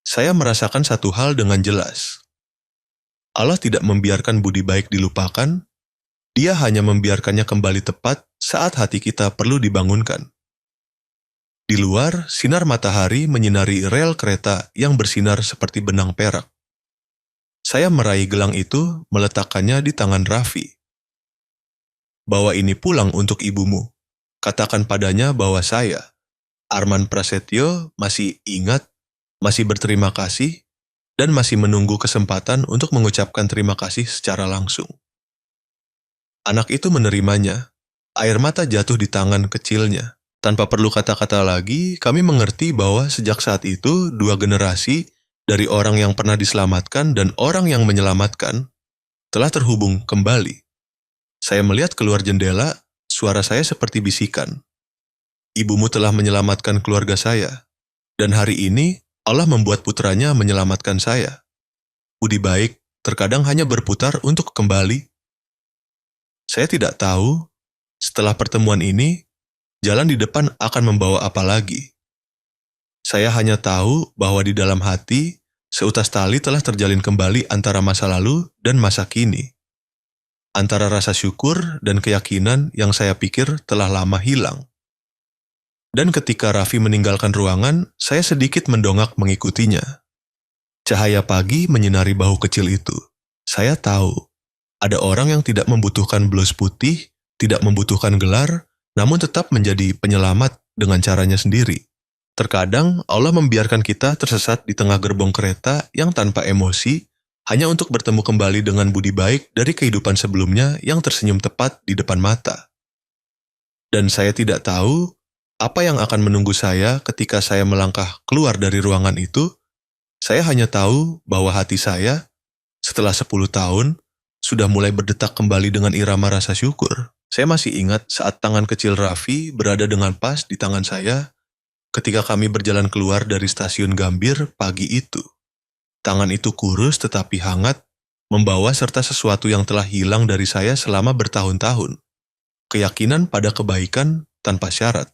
Saya merasakan satu hal dengan jelas. Allah tidak membiarkan budi baik dilupakan, Dia hanya membiarkannya kembali tepat saat hati kita perlu dibangunkan. Di luar, sinar matahari menyinari rel kereta yang bersinar seperti benang perak. Saya meraih gelang itu, meletakkannya di tangan Raffi. Bawa ini pulang untuk ibumu. Katakan padanya bahwa saya, Arman Prasetyo, masih ingat, masih berterima kasih, dan masih menunggu kesempatan untuk mengucapkan terima kasih secara langsung. Anak itu menerimanya. Air mata jatuh di tangan kecilnya. Tanpa perlu kata-kata lagi, kami mengerti bahwa sejak saat itu, dua generasi dari orang yang pernah diselamatkan dan orang yang menyelamatkan telah terhubung kembali. Saya melihat keluar jendela, suara saya seperti bisikan. Ibumu telah menyelamatkan keluarga saya. Dan hari ini, Allah membuat putranya menyelamatkan saya. Budi baik terkadang hanya berputar untuk kembali. Saya tidak tahu, setelah pertemuan ini, jalan di depan akan membawa apa lagi. Saya hanya tahu bahwa di dalam hati, seutas tali telah terjalin kembali antara masa lalu dan masa kini. Antara rasa syukur dan keyakinan yang saya pikir telah lama hilang. Dan ketika Raffi meninggalkan ruangan, saya sedikit mendongak mengikutinya. Cahaya pagi menyinari bahu kecil itu. Saya tahu, ada orang yang tidak membutuhkan blus putih, tidak membutuhkan gelar, namun tetap menjadi penyelamat dengan caranya sendiri. Terkadang Allah membiarkan kita tersesat di tengah gerbong kereta yang tanpa emosi, hanya untuk bertemu kembali dengan budi baik dari kehidupan sebelumnya yang tersenyum tepat di depan mata. Dan saya tidak tahu apa yang akan menunggu saya ketika saya melangkah keluar dari ruangan itu. Saya hanya tahu bahwa hati saya, setelah 10 tahun, sudah mulai berdetak kembali dengan irama rasa syukur. Saya masih ingat saat tangan kecil Raffi berada dengan pas di tangan saya ketika kami berjalan keluar dari stasiun Gambir pagi itu. Tangan itu kurus tetapi hangat, membawa serta sesuatu yang telah hilang dari saya selama bertahun-tahun. Keyakinan pada kebaikan tanpa syarat.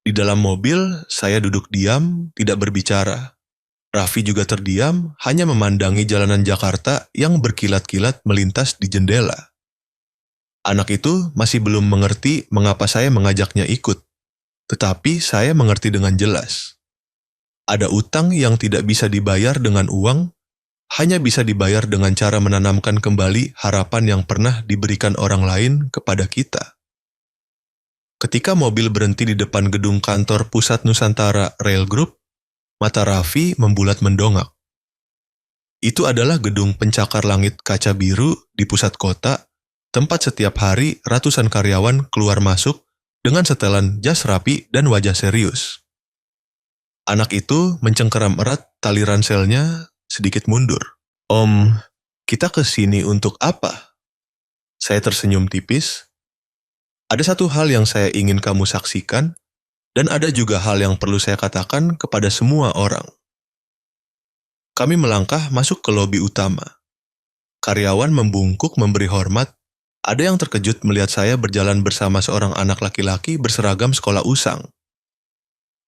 Di dalam mobil, saya duduk diam, tidak berbicara. Raffi juga terdiam, hanya memandangi jalanan Jakarta yang berkilat-kilat melintas di jendela. Anak itu masih belum mengerti mengapa saya mengajaknya ikut, tetapi saya mengerti dengan jelas. Ada utang yang tidak bisa dibayar dengan uang, hanya bisa dibayar dengan cara menanamkan kembali harapan yang pernah diberikan orang lain kepada kita. Ketika mobil berhenti di depan gedung kantor Pusat Nusantara Rail Group, mata Raffi membulat mendongak. Itu adalah gedung pencakar langit kaca biru di pusat kota, tempat setiap hari ratusan karyawan keluar masuk dengan setelan jas rapi dan wajah serius. Anak itu mencengkeram erat tali ranselnya sedikit mundur. Om, kita ke sini untuk apa? Saya tersenyum tipis. Ada satu hal yang saya ingin kamu saksikan, dan ada juga hal yang perlu saya katakan kepada semua orang. Kami melangkah masuk ke lobi utama. Karyawan membungkuk memberi hormat. Ada yang terkejut melihat saya berjalan bersama seorang anak laki-laki berseragam sekolah usang.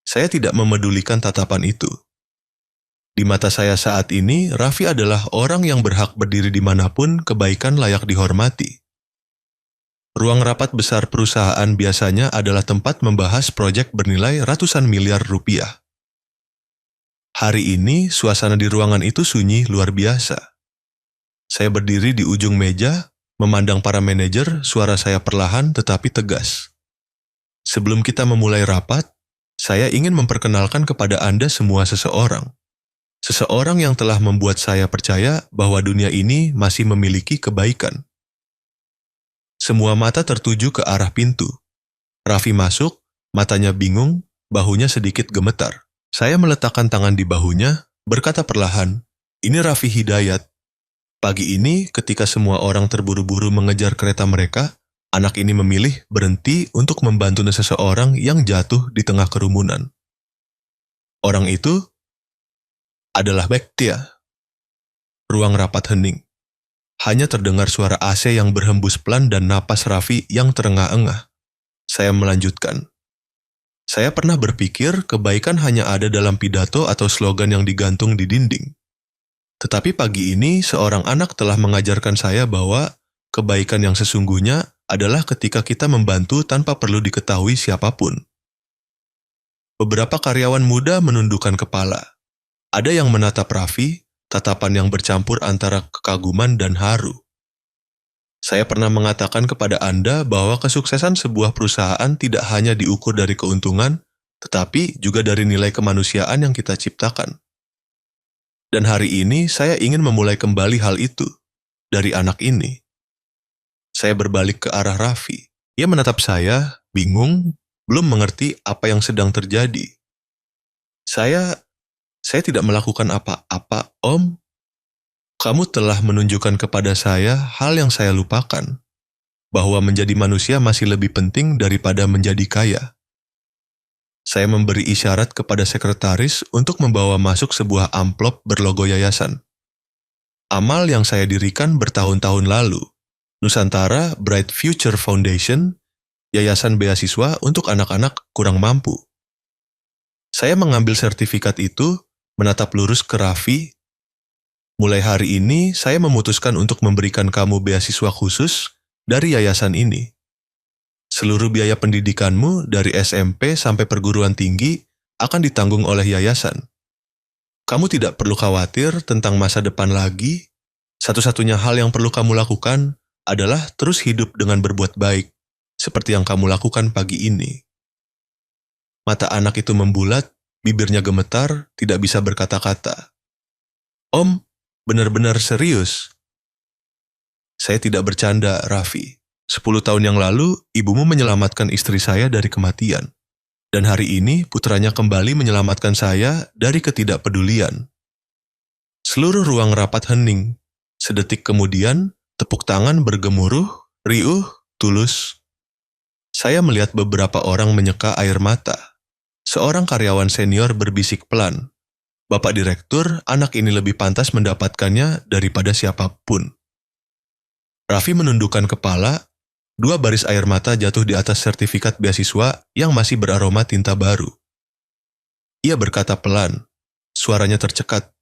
Saya tidak memedulikan tatapan itu. Di mata saya saat ini, Raffi adalah orang yang berhak berdiri dimanapun kebaikan layak dihormati. Ruang rapat besar perusahaan biasanya adalah tempat membahas proyek bernilai ratusan miliar rupiah. Hari ini, suasana di ruangan itu sunyi luar biasa. Saya berdiri di ujung meja, memandang para manajer, suara saya perlahan tetapi tegas. Sebelum kita memulai rapat, saya ingin memperkenalkan kepada Anda semua seseorang. Seseorang yang telah membuat saya percaya bahwa dunia ini masih memiliki kebaikan. Semua mata tertuju ke arah pintu. Raffi masuk, matanya bingung, bahunya sedikit gemetar. Saya meletakkan tangan di bahunya, berkata perlahan, "Ini Raffi Hidayat." Pagi ini, ketika semua orang terburu-buru mengejar kereta mereka, anak ini memilih berhenti untuk membantu seseorang yang jatuh di tengah kerumunan. Orang itu adalah Bektia. Ruang rapat hening. Hanya terdengar suara AC yang berhembus pelan dan napas Raffi yang terengah-engah. Saya melanjutkan. Saya pernah berpikir kebaikan hanya ada dalam pidato atau slogan yang digantung di dinding. Tetapi pagi ini seorang anak telah mengajarkan saya bahwa kebaikan yang sesungguhnya adalah ketika kita membantu tanpa perlu diketahui siapapun. Beberapa karyawan muda menundukkan kepala. Ada yang menatap Raffi, tatapan yang bercampur antara kekaguman dan haru. Saya pernah mengatakan kepada Anda bahwa kesuksesan sebuah perusahaan tidak hanya diukur dari keuntungan, tetapi juga dari nilai kemanusiaan yang kita ciptakan. Dan hari ini saya ingin memulai kembali hal itu, dari anak ini. Saya berbalik ke arah Raffi. Ia menatap saya, bingung, belum mengerti apa yang sedang terjadi. Saya tidak melakukan apa-apa, Om. Kamu telah menunjukkan kepada saya hal yang saya lupakan, bahwa menjadi manusia masih lebih penting daripada menjadi kaya. Saya memberi isyarat kepada sekretaris untuk membawa masuk sebuah amplop berlogo yayasan. Amal yang saya dirikan bertahun-tahun lalu, Nusantara Bright Future Foundation, yayasan beasiswa untuk anak-anak kurang mampu. Saya mengambil sertifikat itu, menatap lurus ke Raffi. Mulai hari ini, saya memutuskan untuk memberikan kamu beasiswa khusus dari yayasan ini. Seluruh biaya pendidikanmu dari SMP sampai perguruan tinggi akan ditanggung oleh yayasan. Kamu tidak perlu khawatir tentang masa depan lagi. Satu-satunya hal yang perlu kamu lakukan adalah terus hidup dengan berbuat baik, seperti yang kamu lakukan pagi ini. Mata anak itu membulat, bibirnya gemetar, tidak bisa berkata-kata. Om, benar-benar serius? Saya tidak bercanda, Raffi. 10 tahun yang lalu, ibumu menyelamatkan istri saya dari kematian. Dan hari ini, putranya kembali menyelamatkan saya dari ketidakpedulian. Seluruh ruang rapat hening. Sedetik kemudian, tepuk tangan bergemuruh, riuh, tulus. Saya melihat beberapa orang menyeka air mata. Seorang karyawan senior berbisik pelan. Bapak Direktur, anak ini lebih pantas mendapatkannya daripada siapapun. Raffi menundukkan kepala. 2 baris air mata jatuh di atas sertifikat beasiswa yang masih beraroma tinta baru. Ia berkata pelan, suaranya tercekat.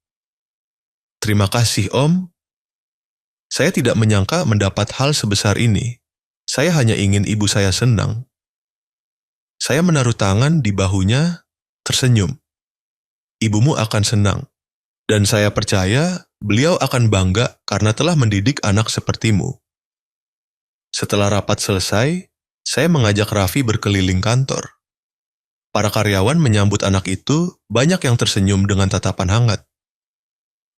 Terima kasih, Om. Saya tidak menyangka mendapat hal sebesar ini. Saya hanya ingin ibu saya senang. Saya menaruh tangan di bahunya, tersenyum. Ibumu akan senang. Dan saya percaya beliau akan bangga karena telah mendidik anak sepertimu. Setelah rapat selesai, saya mengajak Raffi berkeliling kantor. Para karyawan menyambut anak itu, banyak yang tersenyum dengan tatapan hangat.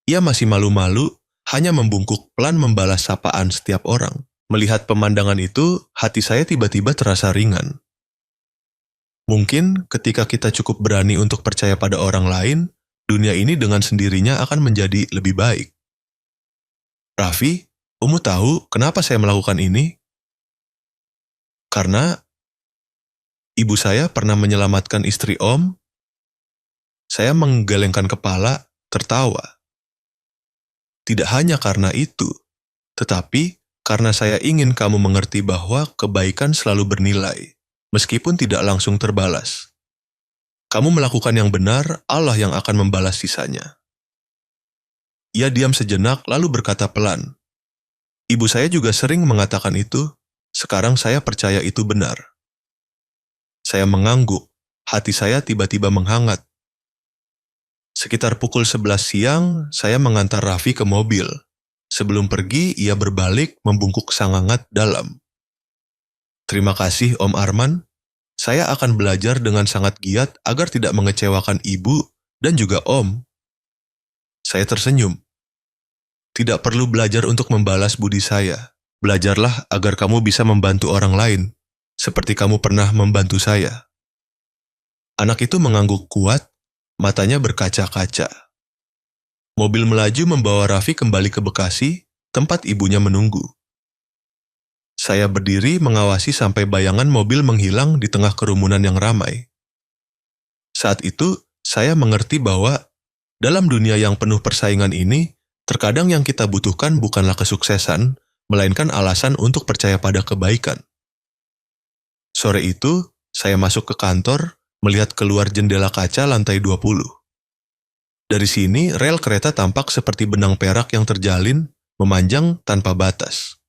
Ia masih malu-malu, hanya membungkuk pelan membalas sapaan setiap orang. Melihat pemandangan itu, hati saya tiba-tiba terasa ringan. Mungkin ketika kita cukup berani untuk percaya pada orang lain, dunia ini dengan sendirinya akan menjadi lebih baik. Raffi, Umu tahu kenapa saya melakukan ini? Karena ibu saya pernah menyelamatkan istri Om. Saya menggelengkan kepala, tertawa. Tidak hanya karena itu, tetapi karena saya ingin kamu mengerti bahwa kebaikan selalu bernilai, meskipun tidak langsung terbalas. Kamu melakukan yang benar, Allah yang akan membalas sisanya. Ia diam sejenak lalu berkata pelan, ibu saya juga sering mengatakan itu, sekarang saya percaya itu benar. Saya mengangguk, hati saya tiba-tiba menghangat. Sekitar pukul 11 siang, saya mengantar Raffi ke mobil. Sebelum pergi, ia berbalik membungkuk sangat dalam. Terima kasih Om Arman, saya akan belajar dengan sangat giat agar tidak mengecewakan ibu dan juga Om. Saya tersenyum. Tidak perlu belajar untuk membalas budi saya. Belajarlah agar kamu bisa membantu orang lain, seperti kamu pernah membantu saya. Anak itu mengangguk kuat, matanya berkaca-kaca. Mobil melaju membawa Raffi kembali ke Bekasi, tempat ibunya menunggu. Saya berdiri mengawasi sampai bayangan mobil menghilang di tengah kerumunan yang ramai. Saat itu, saya mengerti bahwa dalam dunia yang penuh persaingan ini, terkadang yang kita butuhkan bukanlah kesuksesan, melainkan alasan untuk percaya pada kebaikan. Sore itu, saya masuk ke kantor, melihat keluar jendela kaca lantai 20. Dari sini, rel kereta tampak seperti benang perak yang terjalin, memanjang tanpa batas.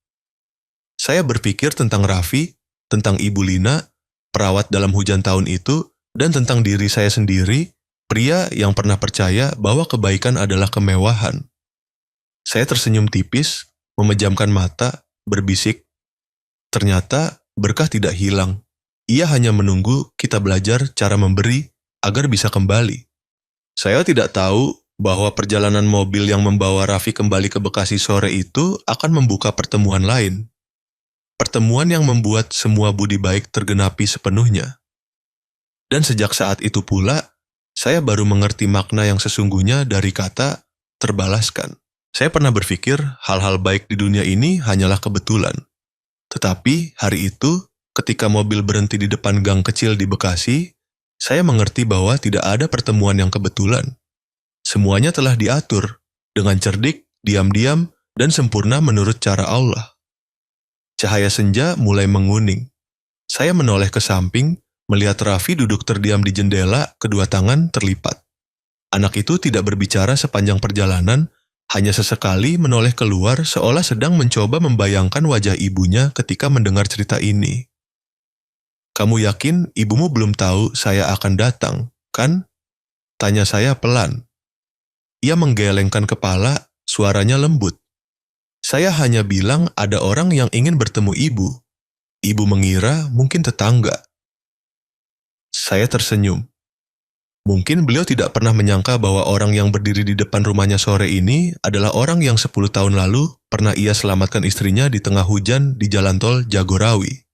Saya berpikir tentang Raffi, tentang Ibu Lina, perawat dalam hujan tahun itu, dan tentang diri saya sendiri, pria yang pernah percaya bahwa kebaikan adalah kemewahan. Saya tersenyum tipis, memejamkan mata, berbisik. Ternyata berkah tidak hilang. Ia hanya menunggu kita belajar cara memberi agar bisa kembali. Saya tidak tahu bahwa perjalanan mobil yang membawa Raffi kembali ke Bekasi sore itu akan membuka pertemuan lain. Pertemuan yang membuat semua budi baik tergenapi sepenuhnya. Dan sejak saat itu pula, saya baru mengerti makna yang sesungguhnya dari kata terbalaskan. Saya pernah berpikir hal-hal baik di dunia ini hanyalah kebetulan. Tetapi hari itu, ketika mobil berhenti di depan gang kecil di Bekasi, saya mengerti bahwa tidak ada pertemuan yang kebetulan. Semuanya telah diatur dengan cerdik, diam-diam, dan sempurna menurut cara Allah. Cahaya senja mulai menguning. Saya menoleh ke samping, melihat Raffi duduk terdiam di jendela, kedua tangan terlipat. Anak itu tidak berbicara sepanjang perjalanan, hanya sesekali menoleh keluar seolah sedang mencoba membayangkan wajah ibunya ketika mendengar cerita ini. Kamu yakin ibumu belum tahu saya akan datang, kan? Tanya saya pelan. Ia menggelengkan kepala, suaranya lembut. Saya hanya bilang ada orang yang ingin bertemu ibu. Ibu mengira mungkin tetangga. Saya tersenyum. Mungkin beliau tidak pernah menyangka bahwa orang yang berdiri di depan rumahnya sore ini adalah orang yang 10 tahun lalu pernah ia selamatkan istrinya di tengah hujan di jalan tol Jagorawi.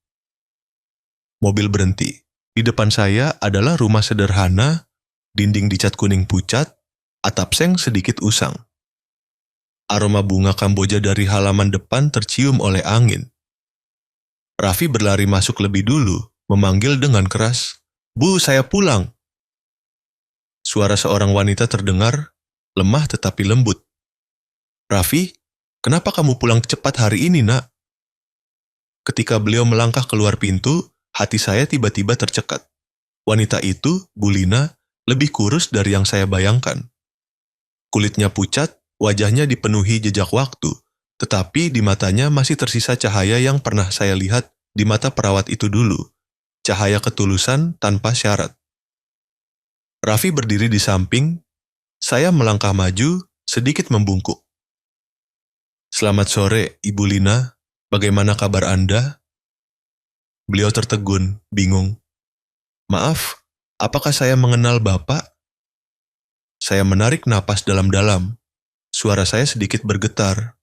Mobil berhenti. Di depan saya adalah rumah sederhana, dinding dicat kuning pucat, atap seng sedikit usang. Aroma bunga kamboja dari halaman depan tercium oleh angin. Raffi berlari masuk lebih dulu, memanggil dengan keras, "Bu, saya pulang." Suara seorang wanita terdengar, lemah tetapi lembut. "Raffi, kenapa kamu pulang cepat hari ini, Nak?" Ketika beliau melangkah keluar pintu, hati saya tiba-tiba tercekat. Wanita itu, Bu Lina, lebih kurus dari yang saya bayangkan. Kulitnya pucat, wajahnya dipenuhi jejak waktu, tetapi di matanya masih tersisa cahaya yang pernah saya lihat di mata perawat itu dulu, cahaya ketulusan tanpa syarat. Raffi berdiri di samping, saya melangkah maju, sedikit membungkuk. "Selamat sore, Ibu Lina. Bagaimana kabar Anda?" Beliau tertegun, bingung. "Maaf, apakah saya mengenal Bapak?" Saya menarik napas dalam-dalam. Suara saya sedikit bergetar.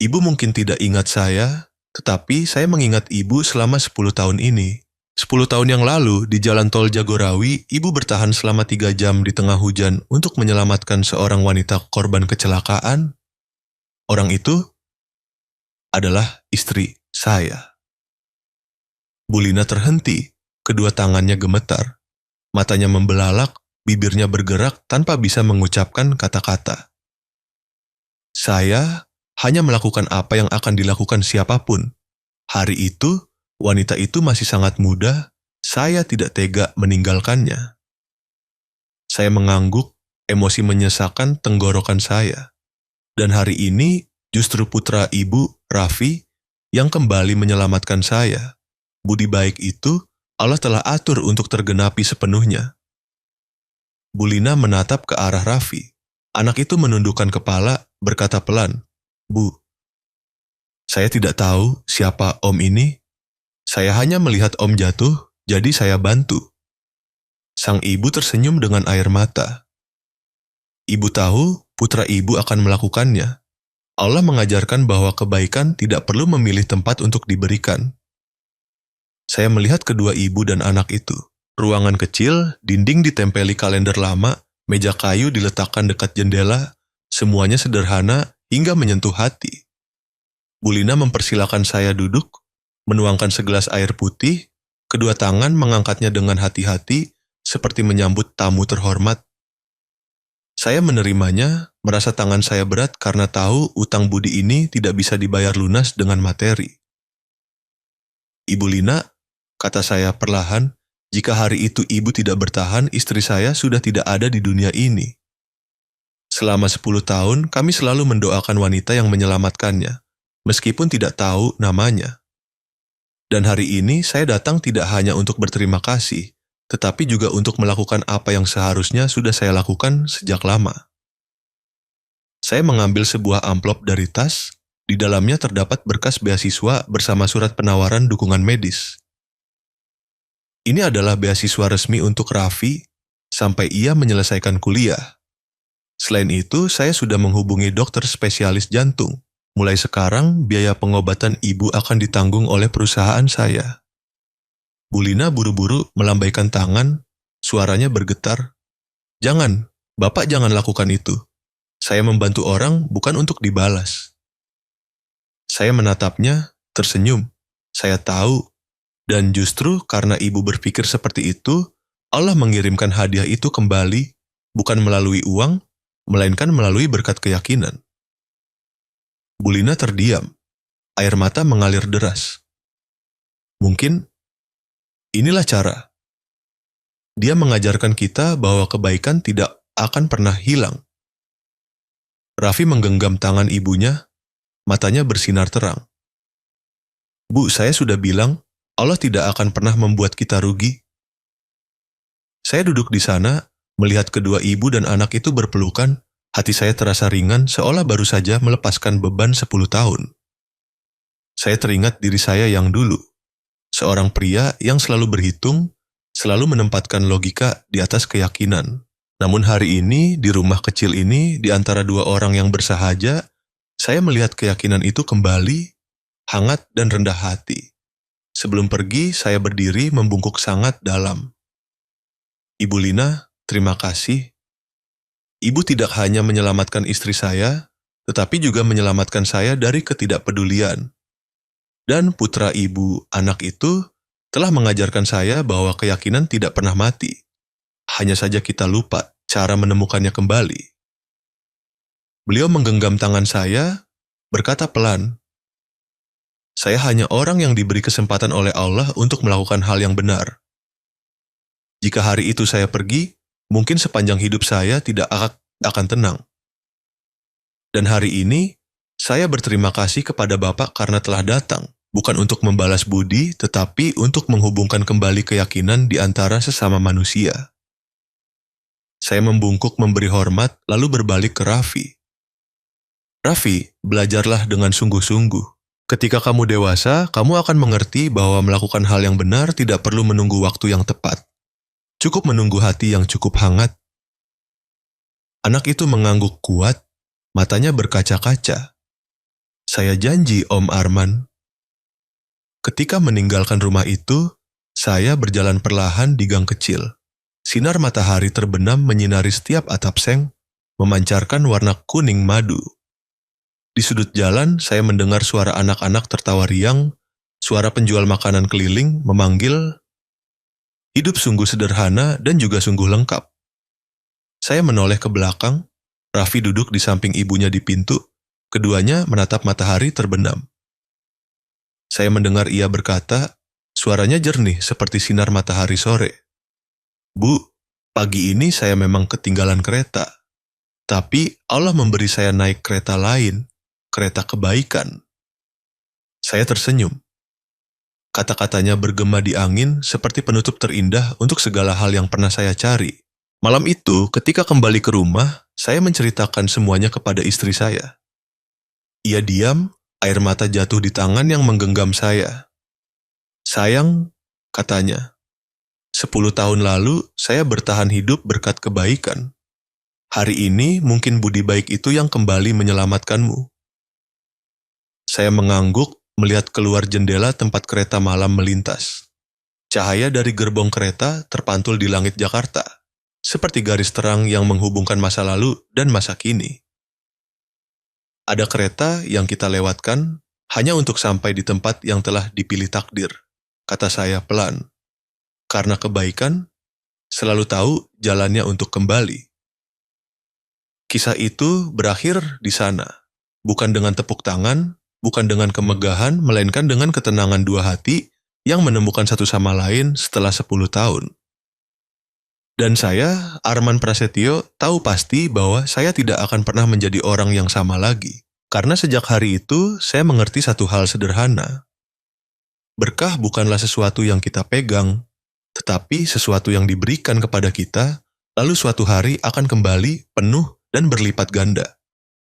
"Ibu mungkin tidak ingat saya, tetapi saya mengingat Ibu selama 10 tahun ini. 10 tahun yang lalu, di jalan tol Jagorawi, Ibu bertahan selama 3 jam di tengah hujan untuk menyelamatkan seorang wanita korban kecelakaan. Orang itu adalah istri saya." Bu Lina terhenti, kedua tangannya gemetar. Matanya membelalak, bibirnya bergerak tanpa bisa mengucapkan kata-kata. Saya hanya melakukan apa yang akan dilakukan siapapun. Hari itu, wanita itu masih sangat muda, saya tidak tega meninggalkannya. Saya mengangguk, emosi menyesakkan tenggorokan saya. Dan hari ini, justru putra ibu, Raffi, yang kembali menyelamatkan saya. Budi baik itu, Allah telah atur untuk tergenapi sepenuhnya. Bu Lina menatap ke arah Raffi. Anak itu menundukkan kepala, berkata pelan, "Bu, saya tidak tahu siapa Om ini. Saya hanya melihat Om jatuh, jadi saya bantu." Sang ibu tersenyum dengan air mata. "Ibu tahu putra ibu akan melakukannya. Allah mengajarkan bahwa kebaikan tidak perlu memilih tempat untuk diberikan." Saya melihat kedua ibu dan anak itu. Ruangan kecil, dinding ditempeli kalender lama, meja kayu diletakkan dekat jendela, semuanya sederhana hingga menyentuh hati. Bu Lina mempersilakan saya duduk, menuangkan segelas air putih, kedua tangan mengangkatnya dengan hati-hati, seperti menyambut tamu terhormat. Saya menerimanya, merasa tangan saya berat karena tahu utang budi ini tidak bisa dibayar lunas dengan materi. "Ibu Lina," kata saya perlahan, "jika hari itu ibu tidak bertahan, istri saya sudah tidak ada di dunia ini. Selama 10 tahun, kami selalu mendoakan wanita yang menyelamatkannya, meskipun tidak tahu namanya. Dan hari ini saya datang tidak hanya untuk berterima kasih, tetapi juga untuk melakukan apa yang seharusnya sudah saya lakukan sejak lama." Saya mengambil sebuah amplop dari tas, di dalamnya terdapat berkas beasiswa bersama surat penawaran dukungan medis. Ini adalah beasiswa resmi untuk Raffi sampai ia menyelesaikan kuliah. Selain itu, saya sudah menghubungi dokter spesialis jantung. Mulai sekarang, biaya pengobatan ibu akan ditanggung oleh perusahaan saya. Bu Lina buru-buru melambaikan tangan, suaranya bergetar. "Jangan, Bapak jangan lakukan itu. Saya membantu orang bukan untuk dibalas." Saya menatapnya, tersenyum. Saya tahu. Dan justru karena ibu berpikir seperti itu, Allah mengirimkan hadiah itu kembali, bukan melalui uang, melainkan melalui berkat keyakinan. Bu Lina terdiam, air mata mengalir deras. Mungkin inilah cara. Dia mengajarkan kita bahwa kebaikan tidak akan pernah hilang. Raffi menggenggam tangan ibunya, matanya bersinar terang. "Bu, saya sudah bilang, Allah tidak akan pernah membuat kita rugi." Saya duduk di sana, melihat kedua ibu dan anak itu berpelukan, hati saya terasa ringan seolah baru saja melepaskan beban 10 tahun. Saya teringat diri saya yang dulu, seorang pria yang selalu berhitung, selalu menempatkan logika di atas keyakinan. Namun hari ini, di rumah kecil ini, di antara dua orang yang bersahaja, saya melihat keyakinan itu kembali, hangat dan rendah hati. Sebelum pergi, saya berdiri membungkuk sangat dalam. "Ibu Lina, terima kasih. Ibu tidak hanya menyelamatkan istri saya, tetapi juga menyelamatkan saya dari ketidakpedulian. Dan putra ibu, anak itu, telah mengajarkan saya bahwa keyakinan tidak pernah mati. Hanya saja kita lupa cara menemukannya kembali." Beliau menggenggam tangan saya, berkata pelan, "Saya hanya orang yang diberi kesempatan oleh Allah untuk melakukan hal yang benar. Jika hari itu saya pergi, mungkin sepanjang hidup saya tidak akan tenang. Dan hari ini, saya berterima kasih kepada Bapak karena telah datang, Bukan untuk membalas budi, tetapi untuk menghubungkan kembali keyakinan di antara sesama manusia. Saya membungkuk memberi hormat, lalu berbalik ke Raffi. Raffi, belajarlah dengan sungguh-sungguh. Ketika kamu dewasa, kamu akan mengerti bahwa melakukan hal yang benar tidak perlu menunggu waktu yang tepat. Cukup menunggu hati yang cukup hangat. Anak itu mengangguk kuat, matanya berkaca-kaca. Saya janji, Om Arman. Ketika meninggalkan rumah itu, saya berjalan perlahan di gang kecil. Sinar matahari terbenam menyinari setiap atap seng, memancarkan warna kuning madu. Di sudut jalan, saya mendengar suara anak-anak tertawa riang, suara penjual makanan keliling memanggil. Hidup sungguh sederhana dan juga sungguh lengkap. Saya menoleh ke belakang, Raffi duduk di samping ibunya di pintu, keduanya menatap matahari terbenam. Saya mendengar ia berkata, suaranya jernih seperti sinar matahari sore. Bu, pagi ini saya memang ketinggalan kereta. Tapi Allah memberi saya naik kereta lain, kereta kebaikan. Saya tersenyum. Kata-katanya bergema di angin seperti penutup terindah untuk segala hal yang pernah saya cari. Malam itu, ketika kembali ke rumah, saya menceritakan semuanya kepada istri saya. Ia diam, air mata jatuh di tangan yang menggenggam saya. Sayang, katanya, 10 tahun lalu saya bertahan hidup berkat kebaikan. Hari ini mungkin budi baik itu yang kembali menyelamatkanmu. Saya mengangguk melihat keluar jendela tempat kereta malam melintas. Cahaya dari gerbong kereta terpantul di langit Jakarta, seperti garis terang yang menghubungkan masa lalu dan masa kini. Ada kereta yang kita lewatkan hanya untuk sampai di tempat yang telah dipilih takdir, kata saya pelan. Karena kebaikan, selalu tahu jalannya untuk kembali. Kisah itu berakhir di sana, bukan dengan tepuk tangan, bukan dengan kemegahan, melainkan dengan ketenangan dua hati yang menemukan satu sama lain setelah 10 tahun. Dan saya, Arman Prasetyo, tahu pasti bahwa saya tidak akan pernah menjadi orang yang sama lagi. Karena sejak hari itu, saya mengerti satu hal sederhana. Berkah bukanlah sesuatu yang kita pegang, tetapi sesuatu yang diberikan kepada kita, lalu suatu hari akan kembali penuh dan berlipat ganda.